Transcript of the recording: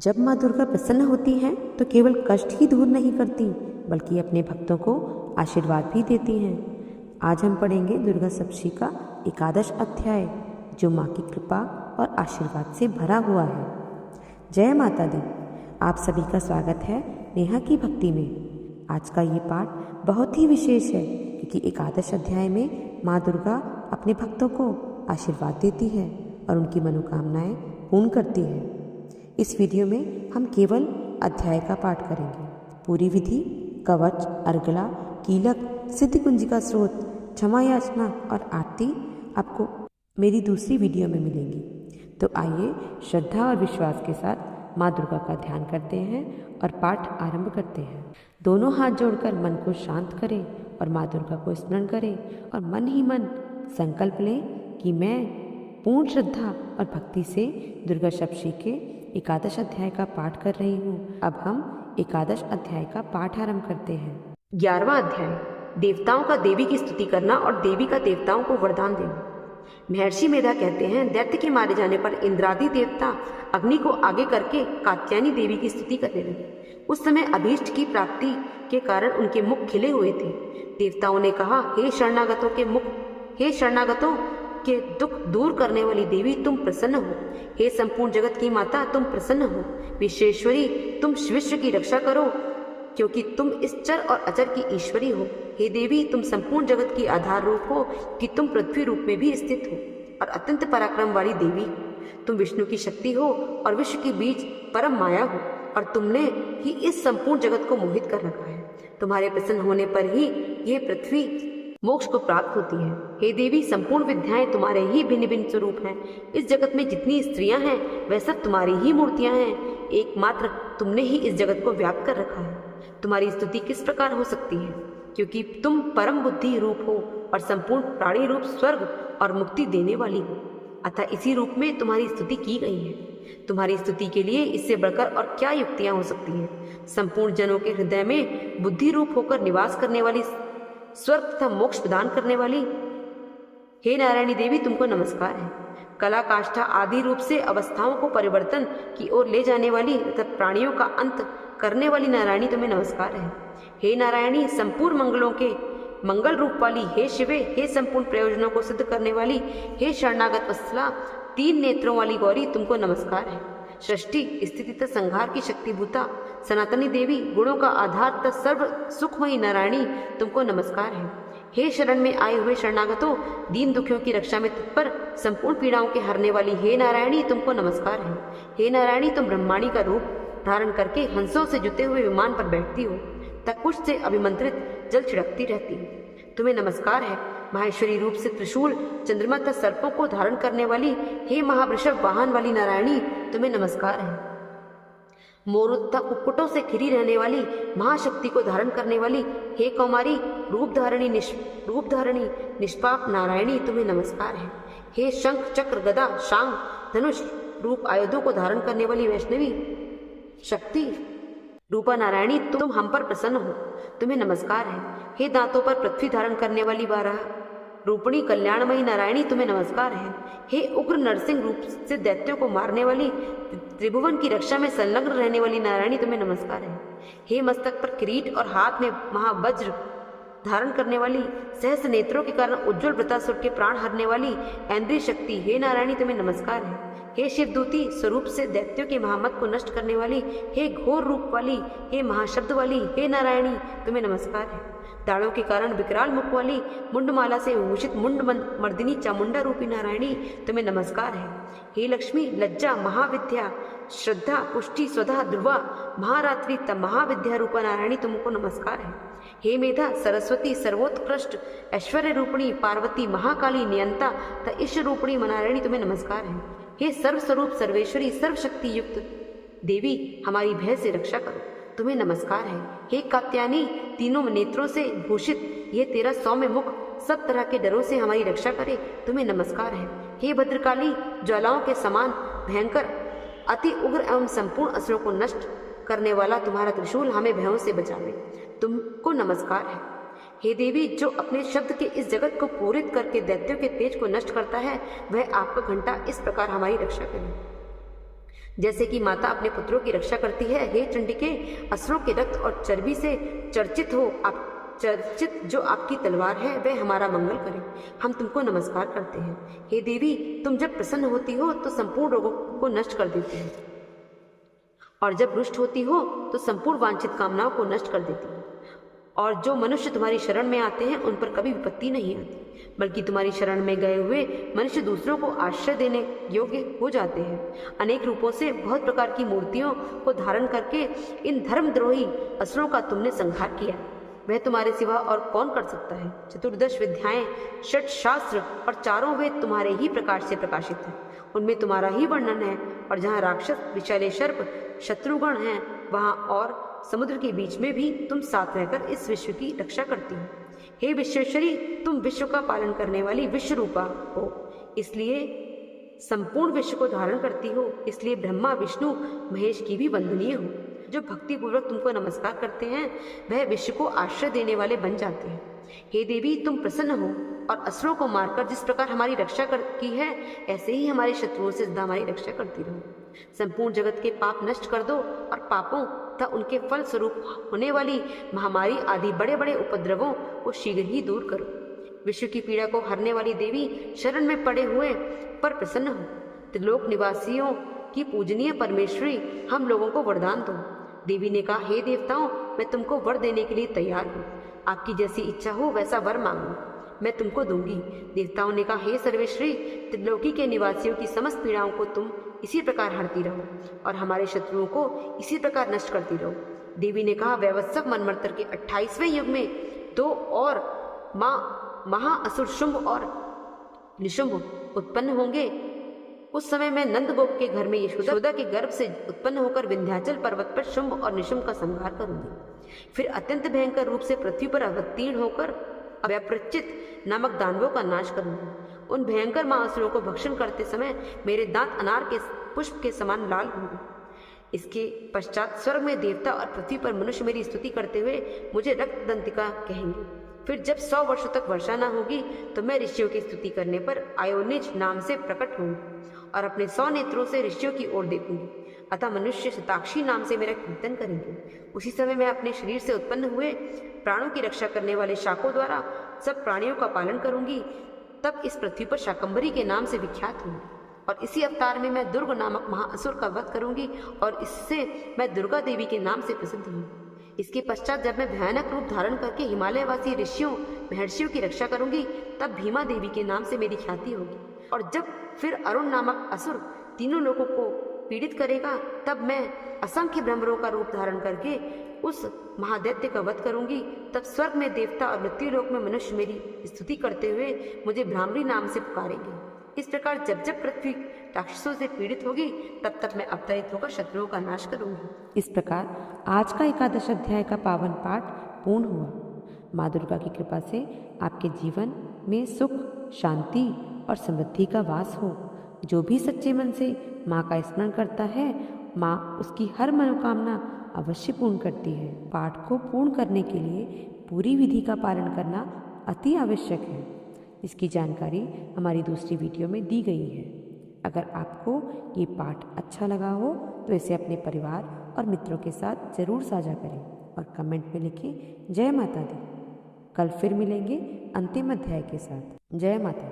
जब माँ दुर्गा प्रसन्न होती हैं तो केवल कष्ट ही दूर नहीं करती बल्कि अपने भक्तों को आशीर्वाद भी देती हैं। आज हम पढ़ेंगे दुर्गा सप्तशती का एकादश अध्याय जो माँ की कृपा और आशीर्वाद से भरा हुआ है। जय माता दी। आप सभी का स्वागत है नेहा की भक्ति में। आज का ये पाठ बहुत ही विशेष है क्योंकि एकादश अध्याय में माँ दुर्गा अपने भक्तों को आशीर्वाद देती है और उनकी मनोकामनाएं पूर्ण करती है। इस वीडियो में हम केवल अध्याय का पाठ करेंगे। पूरी विधि, कवच, अर्गला, कीलक, सिद्धि कुंजिका स्रोत, क्षमा याचना और आरती आपको मेरी दूसरी वीडियो में मिलेंगी। तो आइए श्रद्धा और विश्वास के साथ माँ दुर्गा का ध्यान करते हैं और पाठ आरंभ करते हैं। दोनों हाथ जोड़कर मन को शांत करें और माँ दुर्गा को स्मरण करें और मन ही मन संकल्प लें कि मैं पूर्ण श्रद्धा और भक्ति से दुर्गा सप्तशती के एकादश अध्याय का पाठ कर रही हूँ। अब हम एकादश अध्याय का पाठ आरंभ करते हैं। 11वां अध्याय, देवताओं का देवी की स्तुति करना और देवी का देवताओं को वरदान देना। महर्षि मेधा कहते हैं, दैत्य के मारे जाने पर इंद्रादि देवता अग्नि को आगे करके कात्यायनी देवी की स्तुति करने लगे। उस समय अभीष्ट की प्राप्ति के कारण उनके मुख खिले हुए थे। देवताओं ने कहा, हे शरणागतों के दुख दूर करने वाली देवी, तुम प्रसन्न हो। हे संपूर्ण जगत की माता, तुम प्रसन्न हो। विश्वेश्वरी, तुम विश्व की रक्षा करो क्योंकि तुम इस चर और अचर की ईश्वरी हो। हे देवी, तुम संपूर्ण जगत की आधार रूप हो कि तुम पृथ्वी रूप में भी स्थित हो और अत्यंत पराक्रम वाली देवी। तुम विष्णु की शक्ति हो और विश्व के बीच परम माया हो और तुमने ही इस संपूर्ण जगत को मोहित कर रखा है। तुम्हारे प्रसन्न होने पर ही यह पृथ्वी मोक्ष को प्राप्त होती है। हे देवी, संपूर्ण विद्याएं तुम्हारे ही भिन्न भिन्न स्वरूप हैं। इस जगत में जितनी स्त्रियां हैं वह सब तुम्हारी ही मूर्तियां हैं। एकमात्र तुमने ही इस जगत को व्याप्त कर रखा है। तुम्हारी स्तुति किस प्रकार हो सकती है, क्योंकि तुम परम बुद्धि रूप हो और संपूर्ण प्राणी रूप स्वर्ग और मुक्ति देने वाली हो। अतः इसी रूप में तुम्हारी स्तुति की गई है। तुम्हारी स्तुति के लिए इससे बढ़कर और क्या युक्तियां हो सकती हैं। संपूर्ण जनों के हृदय में बुद्धि रूप होकर निवास करने वाली, स्वर्ग तथा मोक्ष प्रदान करने वाली हे नारायणी देवी, तुमको नमस्कार है। कला, काष्ठा आदि रूप से अवस्थाओं को परिवर्तन की ओर ले जाने वाली तथा प्राणियों का अंत करने वाली नारायणी, तुम्हें नमस्कार है। हे नारायणी, संपूर्ण मंगलों के मंगल रूप वाली हे शिवे, हे संपूर्ण प्रयोजनों को सिद्ध करने वाली हे शरणागत वत्सला, 3 नेत्रों वाली गौरी, तुमको नमस्कार है। सृष्टि, स्थिति तथा संहार की शक्तिभूता सनातनी देवी, गुणों का आधार तथा सर्व सुखमयी नारायणी, तुमको नमस्कार है। हे शरण में आए हुए शरणागतों, दीन दुखियों की रक्षा में तत्पर, संपूर्ण पीड़ाओं के हरने वाली हे नारायणी, तुमको नमस्कार है। हे नारायणी, तुम ब्रह्माणी का रूप धारण करके हंसों से जुते हुए विमान पर बैठती हो तथा कुछ से अभिमंत्रित जल छिड़कती रहती हो, तुम्हें नमस्कार है। माहेश्वरी रूप से त्रिशूल, चंद्रमा तथा सर्पों को धारण करने वाली हे महावृषभ वाहन वाली नारायणी, तुम्हें नमस्कार है। मोर तथा कुक्कुटों से घिरी रहने वाली महाशक्ति को धारण करने वाली हे कौमारी रूप धारणी निष्पाप नारायणी, तुम्हें नमस्कार है। हे शंख, चक्र, गदा, शांग, धनुष रूप आयुधों को धारण करने वाली वैष्णवी शक्ति रूपा नारायणी, तुम हम पर प्रसन्न हो, तुम्हें नमस्कार है। हे दांतों पर पृथ्वी धारण करने वाली बारह रूपणी कल्याणमयी नारायणी, तुम्हें नमस्कार है। हे उग्र नरसिंह रूप से दैत्यों को मारने वाली, त्रिभुवन की रक्षा में संलग्न रहने वाली नारायणी, तुम्हें नमस्कार है। हे मस्तक पर किरीट और हाथ में महावज्र धारण करने वाली, सहस्र नेत्रों के कारण उज्ज्वल वृतासुर के प्राण हरने वाली ऐन्द्रिय शक्ति हे नारायणी, तुम्हें नमस्कार है। हे शिवदूती स्वरूप से दैत्यों के महामत को नष्ट करने वाली, हे घोर रूप वाली, हे महाशब्द वाली हे नारायणी, तुम्हें नमस्कार है। दाढ़ों के कारण विकराल मुख वाली, मुंडमाला से विभूषित मुंड मर्दिनी चामुंडा रूपी नारायणी, तुम्हें नमस्कार है। हे लक्ष्मी, लज्जा, महाविद्या, श्रद्धा, पुष्टि, स्वधा, ध्रुवा, महारात्रि तथा महाविद्या रूपा नारायणी, तुमको नमस्कार है। हे मेधा, सरस्वती, सर्वोत्कृष्ट ऐश्वर्य रूपिणी पार्वती, महाकाली, नियंता तथा ईश्वर रूपिणी नारायणी, तुम्हें नमस्कार है। हे सर्वस्वरूप सर्वेश्वरी, सर्वशक्ति युक्त देवी, हमारी भय से रक्षा करो, तुम्हें नमस्कार है। हे कात्यायनी, तीनों नेत्रों से भूषित ये तेरा सौम्य मुख सब तरह के डरों से हमारी रक्षा करे, तुम्हें नमस्कार है। हे भद्रकाली, ज्वालाओं के समान भयंकर, अति उग्र एवं संपूर्ण असुरों को नष्ट करने वाला तुम्हारा त्रिशूल हमें भयों से बचावे, तुमको नमस्कार है। हे देवी, जो अपने शब्द के इस जगत को पूरित करके दैत्यों के तेज को नष्ट करता है, वह आपका घंटा इस प्रकार हमारी रक्षा करे। जैसे कि माता अपने पुत्रों की रक्षा करती है, हे चंडिके, असुरों के रक्त और चर्बी से चर्चित जो आपकी तलवार है वह हमारा मंगल करे। हम तुमको नमस्कार करते हैं। हे देवी, तुम जब प्रसन्न होती हो तो संपूर्ण रोगों को नष्ट कर देती हो, और जब रुष्ट होती हो तो संपूर्ण वांछित कामनाओं को नष्ट कर देती हो। और जो मनुष्य तुम्हारी शरण में आते हैं उन पर कभी विपत्ति नहीं आती, बल्कि तुम्हारी शरण में गए हुए मनुष्य दूसरों को आश्रय देने योग्य हो जाते हैं। अनेक रूपों से बहुत प्रकार की मूर्तियों को धारण करके इन धर्मद्रोही असुरों का तुमने संहार किया। वह तुम्हारे सिवा और कौन कर सकता है। 14 विद्याएं, 6 शास्त्र और 4 वेद तुम्हारे ही प्रकाश से प्रकाशित हैं। उनमें तुम्हारा ही वर्णन है। और जहाँ राक्षस, विषैले सर्प, शत्रुगण हैं, वहाँ और समुद्र के बीच में भी तुम साथ रहकर इस विश्व की रक्षा करती हो। हे विश्वेश्वरी, तुम विश्व का पालन करने वाली विश्व रूपा हो, इसलिए संपूर्ण विश्व को धारण करती हो। इसलिए ब्रह्मा, विष्णु, महेश की भी वंदनीय हो। जो भक्ति पूर्वक तुमको नमस्कार करते हैं वह विश्व को आश्रय देने वाले बन जाते हैं। हे देवी, तुम प्रसन्न हो और असुरों को मारकर जिस प्रकार हमारी रक्षा की है, ऐसे ही हमारे शत्रुओं से सदा हमारी रक्षा करती रहो। संपूर्ण जगत के पाप नष्ट कर दो और पापों तथा उनके फल स्वरूप होने वाली महामारी आदि बड़े बड़े उपद्रवों को शीघ्र ही दूर करो। विश्व की पीड़ा को हरने वाली देवी, शरण में पड़े हुए पर प्रसन्न हो। त्रिलोक निवासियों की पूजनीय परमेश्वरी, हम लोगों को वरदान दो। देवी ने कहा, हे देवताओं, मैं तुमको वर देने के लिए तैयार हूँ। आपकी जैसी इच्छा हो वैसा वर मांगो, मैं तुमको दूंगी। देवताओं ने कहा, हे सर्वेश्वरी, त्रिलोकी के निवासियों की समस्त पीड़ाओं को तुम इसी प्रकार हरती रहो और हमारे शत्रुओं को इसी प्रकार नष्ट करती रहो। देवी ने कहा, वैवस्वत मनमंत्र के 28वें युग में 2 और महाअसुर शुंभ और निशुंभ उत्पन्न होंगे। उस समय मैं नंदगोप के घर में यशोदा के गर्भ से उत्पन्न होकर विंध्याचल पर्वत पर शुंभ और निशुंभ का संहार करूंगी। फिर अत्यंत भयंकर रूप से पृथ्वी पर अवतीर्ण होकर अव्यप्रचित नामक दानवों का नाश करूंगी। उन भयंकर महाअसुरों को भक्षण करते समय मेरे दांत अनार के पुष्प के समान लाल होंगे। इसके पश्चात स्वर्ग में देवता और पृथ्वी पर मनुष्य मेरी स्तुति करते हुए मुझे रक्तदंतिका कहेंगे। फिर जब 100 वर्षों तक वर्षा न होगी तो मैं ऋषियों की स्तुति करने पर आयोनिज नाम से प्रकट होंगी और अपने 100 नेत्रों से ऋषियों की ओर देखूंगी। अतः मनुष्य शताक्षी नाम से मेरा कीर्तन करेंगे। उसी समय मैं अपने शरीर से उत्पन्न हुए प्राणों की रक्षा करने वाले शाकों द्वारा सब प्राणियों का पालन करूंगी। तब इस पृथ्वी पर शाकंभरी के नाम से विख्यात होंगी और इसी अवतार में मैं दुर्ग नामक महाअसुर का वध करूंगी और इससे मैं दुर्गा देवी के नाम से प्रसिद्ध हूँ। इसके पश्चात जब मैं भयानक रूप धारण करके हिमालयवासी ऋषियों, महर्षियों की रक्षा करूंगी, तब भीमा देवी के नाम से मेरी ख्याति होगी। और जब फिर अरुण नामक असुर तीनों लोगों को पीड़ित करेगा, तब मैं असंख्य ब्रह्मरों का रूप धारण करके उस महादैत्य का वध करूंगी। तब स्वर्ग में देवता और मृत्युलोक में मनुष्य मेरी स्तुति करते हुए मुझे भ्रामरी नाम से पुकारेंगे। इस प्रकार जब जब पृथ्वी राक्षसों से पीड़ित होगी, तब तक मैं अवतरित होकर शत्रुओं का नाश करूंगी। इस प्रकार आज का 11 अध्याय का पावन पाठ पूर्ण हुआ। माँ दुर्गा की कृपा से आपके जीवन में सुख, शांति और समृद्धि का वास हो। जो भी सच्चे मन से माँ का स्मरण करता है, माँ उसकी हर मनोकामना अवश्य पूर्ण करती है। पाठ को पूर्ण करने के लिए पूरी विधि का पालन करना अति आवश्यक है। इसकी जानकारी हमारी दूसरी वीडियो में दी गई है। अगर आपको ये पाठ अच्छा लगा हो तो इसे अपने परिवार और मित्रों के साथ ज़रूर साझा करें और कमेंट में लिखें जय माता दी। कल फिर मिलेंगे अंतिम अध्याय के साथ। जय माता दी।